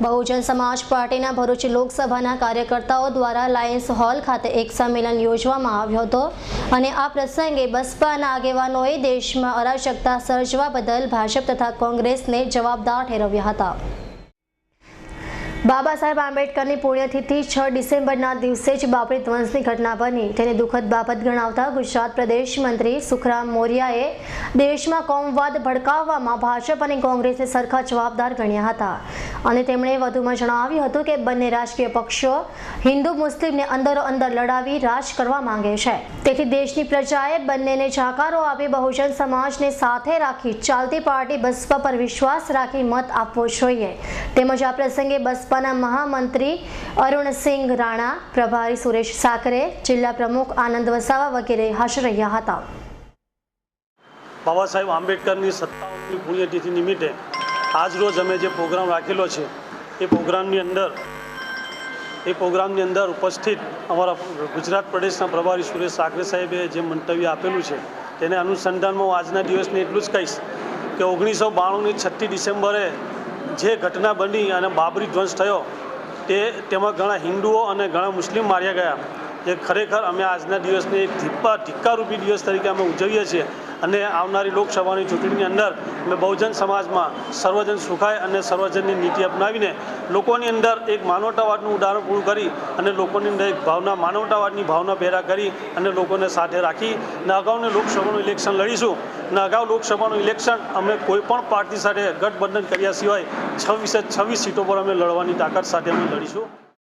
બહુજન સમાજ પાર્ટીના ભરૂચ લોકસભાના કાર્યકર્તાઓ દ્વારા લાયન્સ હોલ ખાતે એક સંમેલન યોજવામાં આવ્યો હતો અને આ પ્રસંગે બસપાના આગેવાનોએ દેશમાં અરાજકતા સર્જવા બદલ ભાજપ તથા કોંગ્રેસને જવાબદાર ઠેરવ્યા હતા। બાબા સાહેબ આંબેડકરની પુણ્યતિથિ 6 ડિસેમ્બરના દિવસે જ બાબરી ધ્વંસની ઘટના બની તેને દુઃખદ બાબત ગણાવતા ગુજરાત પ્રદેશ મંત્રી સુખરામ મોરિયાએ દેશમાં કોમવાદ ભડકાવવામાં ભાજપ અને કોંગ્રેસને સરખા જવાબદાર ગણ્યા હતા અને તેમણે વધુમાં જણાવ્યું હતું કે બંને રાજકીય પક્ષો હિન્દુ મુસ્લિમને અંદરોઅંદર લડાવી રાજ કરવા માંગે છે, તેથી દેશની પ્રજાએ બંનેને જાકારો આપી બહુજન સમાજને સાથે રાખી ચાલતી પાર્ટી બસપા પર વિશ્વાસ રાખી મત આપવો જોઈએ। તેમજ આ પ્રસંગે બસપાના મહામંત્રી અરુણસિંહ રાણા, પ્રભારી સુરેશ સાકરે, જિલ્લા પ્રમુખ આનંદ વસાવા વગેરે હાજર રહ્યા હતા। બાબા સાહેબ આંબેડકરની 57મી પુણ્યતિથિ નિમિત્તે આજ રોજ અમે જે પ્રોગ્રામ રાખેલો છે એ પ્રોગ્રામની અંદર ઉપસ્થિત અમારા ગુજરાત પ્રદેશના પ્રભારી સુરેશ સાકરે સાહેબે જે મંતવ્ય આપેલું છે તેને અનુસંધાનમાં હું આજના દિવસને એટલું જ કહીશ કે 1992ની 6 ડિસેમ્બરે જે ઘટના બની અને બાબરી ધ્વંસ થયો તેમાં ઘણા હિન્દુઓ અને ઘણા મુસ્લિમ માર્યા ગયા, જે ખરેખર અમે આજના દિવસને એક ધિક્કારરૂપી દિવસ તરીકે અમે ઉજવીએ છીએ અને આવનારી લોકસભાની ચૂંટણીની અંદર અમે બહુજન સમાજમાં સર્વજન સુખાય અને સર્વજનની નીતિ અપનાવીને લોકોની અંદર એક માનવતાવાદનું ઉદાહરણ પૂરું કરી અને લોકોની અંદર એક ભાવના માનવતાવાદની ભાવના પેદા કરી અને લોકોને સાથે રાખી અને અગાઉની લોકસભાનું ઇલેક્શન લડીશું અને અગાઉ લોકસભાનું ઇલેક્શન અમે કોઈ પણ પાર્ટી સાથે ગઠબંધન કર્યા સિવાય 26 સીટો પર અમે લડવાની તાકાત સાથે અમે લડીશું।